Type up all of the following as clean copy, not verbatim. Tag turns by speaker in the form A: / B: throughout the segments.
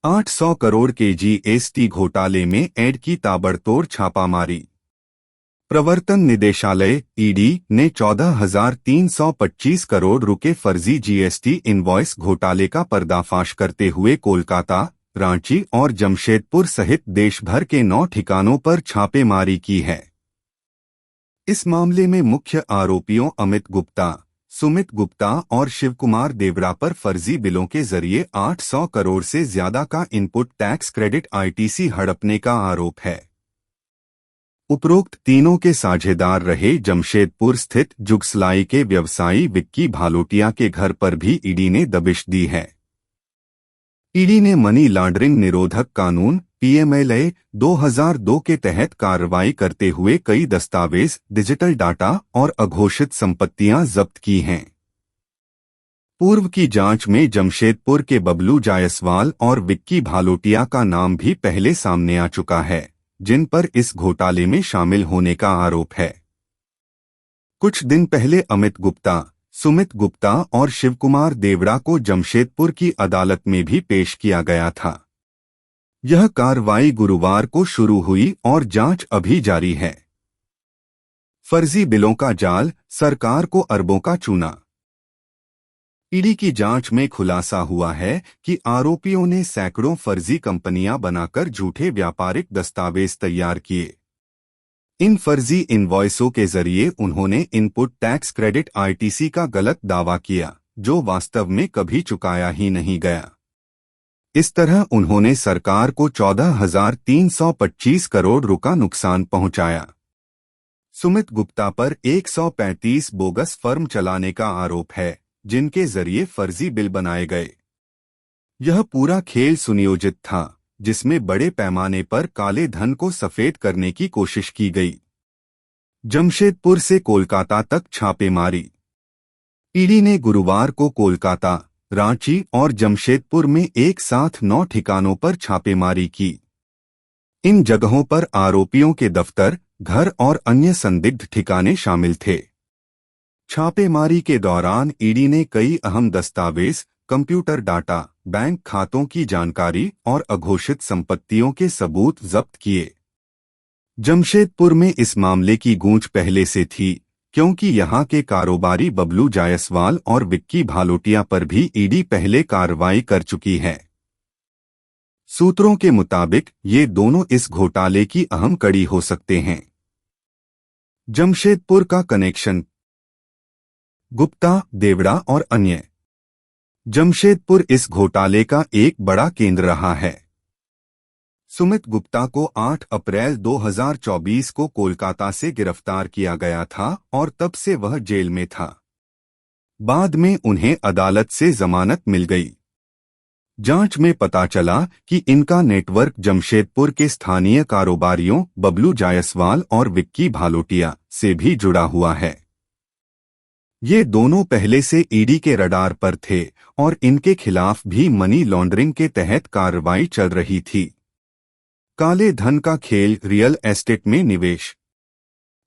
A: 800 करोड़ के जीएसटी घोटाले में ऐड की ताबड़तोड़ छापामारी। प्रवर्तन निदेशालय ईडी ने 14,325 करोड़ रुपए फर्जी जीएसटी इनवॉइस घोटाले का पर्दाफाश करते हुए कोलकाता, रांची और जमशेदपुर सहित देश भर के 9 ठिकानों पर छापेमारी की है। इस मामले में मुख्य आरोपियों अमित गुप्ता, सुमित गुप्ता और शिवकुमार देवड़ा पर फर्जी बिलों के जरिए 800 करोड़ से ज्यादा का इनपुट टैक्स क्रेडिट आईटीसी हड़पने का आरोप है। उपरोक्त तीनों के साझेदार रहे जमशेदपुर स्थित जुगसलाई के व्यवसायी विक्की भालोटिया के घर पर भी ईडी ने दबिश दी है। ईडी ने मनी लॉन्ड्रिंग निरोधक कानून पीएमएलए 2002 के तहत कार्रवाई करते हुए कई दस्तावेज, डिजिटल डाटा और अघोषित संपत्तियां जब्त की हैं। पूर्व की जांच में जमशेदपुर के बबलू जायसवाल और विक्की भालोटिया का नाम भी पहले सामने आ चुका है, जिन पर इस घोटाले में शामिल होने का आरोप है। कुछ दिन पहले अमित गुप्ता, सुमित गुप्ता और शिवकुमार देवड़ा को जमशेदपुर की अदालत में भी पेश किया गया था। यह कार्रवाई गुरुवार को शुरू हुई और जांच अभी जारी है। फर्जी बिलों का जाल, सरकार को अरबों का चूना। ईडी की जांच में खुलासा हुआ है कि आरोपियों ने सैकड़ों फर्जी कंपनियां बनाकर झूठे व्यापारिक दस्तावेज तैयार किए। इन फर्जी इनवॉइसों के जरिए उन्होंने इनपुट टैक्स क्रेडिट आईटीसी का गलत दावा किया, जो वास्तव में कभी चुकाया ही नहीं गया। इस तरह उन्होंने सरकार को 14,325 करोड़ रुपए का नुकसान पहुंचाया। सुमित गुप्ता पर 135 बोगस फर्म चलाने का आरोप है, जिनके जरिए फर्जी बिल बनाए गए। यह पूरा खेल सुनियोजित था, जिसमें बड़े पैमाने पर काले धन को सफेद करने की कोशिश की गई। जमशेदपुर से कोलकाता तक छापेमारी। ईडी ने गुरुवार को कोलकाता, रांची और जमशेदपुर में एक साथ 9 ठिकानों पर छापेमारी की। इन जगहों पर आरोपियों के दफ्तर, घर और अन्य संदिग्ध ठिकाने शामिल थे। छापेमारी के दौरान ईडी ने कई अहम दस्तावेज, कंप्यूटर डाटा, बैंक खातों की जानकारी और अघोषित संपत्तियों के सबूत जब्त किए। जमशेदपुर में इस मामले की गूंज पहले से थी, क्योंकि यहां के कारोबारी बबलू जायसवाल और विक्की भालोटिया पर भी ईडी पहले कार्रवाई कर चुकी है। सूत्रों के मुताबिक ये दोनों इस घोटाले की अहम कड़ी हो सकते हैं। जमशेदपुर का कनेक्शन। गुप्ता, देवड़ा और अन्य। जमशेदपुर इस घोटाले का एक बड़ा केंद्र रहा है। सुमित गुप्ता को 8 अप्रैल 2024 को कोलकाता से गिरफ्तार किया गया था और तब से वह जेल में था। बाद में उन्हें अदालत से जमानत मिल गई। जांच में पता चला कि इनका नेटवर्क जमशेदपुर के स्थानीय कारोबारियों बबलू जायसवाल और विक्की भालोटिया से भी जुड़ा हुआ है। ये दोनों पहले से ईडी के रडार पर थे और इनके खिलाफ भी मनी लॉन्ड्रिंग के तहत कार्रवाई चल रही थी। काले धन का खेल, रियल एस्टेट में निवेश।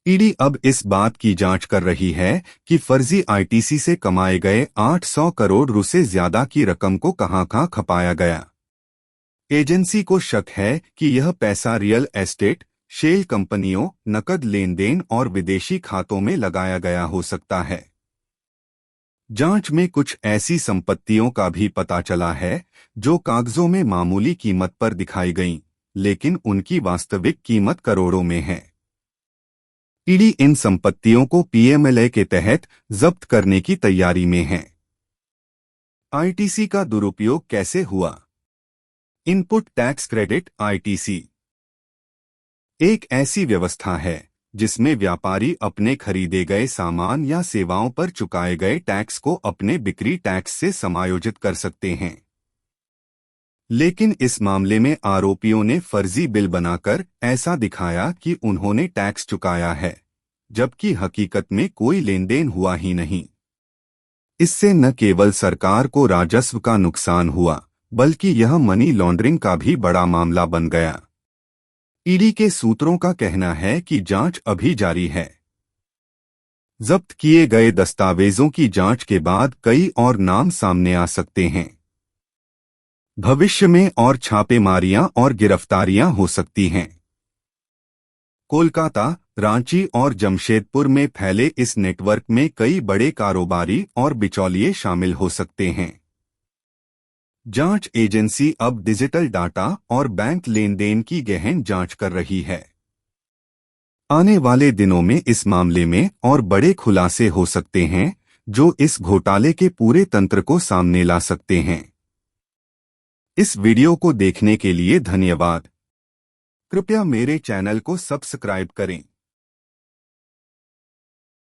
A: ईडी अब इस बात की जांच कर रही है कि फर्जी आईटीसी से कमाए गए 800 करोड़ रुपए से ज्यादा की रकम को कहां खपाया गया। एजेंसी को शक है कि यह पैसा रियल एस्टेट, शेल कंपनियों, नकद लेन देन और विदेशी खातों में लगाया गया हो सकता है। जांच में कुछ ऐसी संपत्तियों का भी पता चला है जो कागजों में मामूली कीमत पर दिखाई गईं, लेकिन उनकी वास्तविक कीमत करोड़ों में है। ईडी इन संपत्तियों को पीएमएलए के तहत जब्त करने की तैयारी में है। आईटीसी का दुरुपयोग कैसे हुआ? इनपुट टैक्स क्रेडिट आईटीसी एक ऐसी व्यवस्था है जिसमें व्यापारी अपने खरीदे गए सामान या सेवाओं पर चुकाए गए टैक्स को अपने बिक्री टैक्स से समायोजित कर सकते हैं। लेकिन इस मामले में आरोपियों ने फर्जी बिल बनाकर ऐसा दिखाया कि उन्होंने टैक्स चुकाया है, जबकि हकीकत में कोई लेन देन हुआ ही नहीं। इससे न केवल सरकार को राजस्व का नुकसान हुआ, बल्कि यह मनी लॉन्ड्रिंग का भी बड़ा मामला बन गया। ईडी के सूत्रों का कहना है कि जांच अभी जारी है। जब्त किए गए दस्तावेजों की जांच के बाद कई और नाम सामने आ सकते हैं। भविष्य में और छापेमारियां और गिरफ्तारियां हो सकती हैं। कोलकाता, रांची और जमशेदपुर में फैले इस नेटवर्क में कई बड़े कारोबारी और बिचौलिए शामिल हो सकते हैं। जांच एजेंसी अब डिजिटल डाटा और बैंक लेन देन की गहन जांच कर रही है। आने वाले दिनों में इस मामले में और बड़े खुलासे हो सकते हैं, जो इस घोटाले के पूरे तंत्र को सामने ला सकते हैं। इस वीडियो को देखने के लिए धन्यवाद। कृपया मेरे चैनल को सब्सक्राइब करें।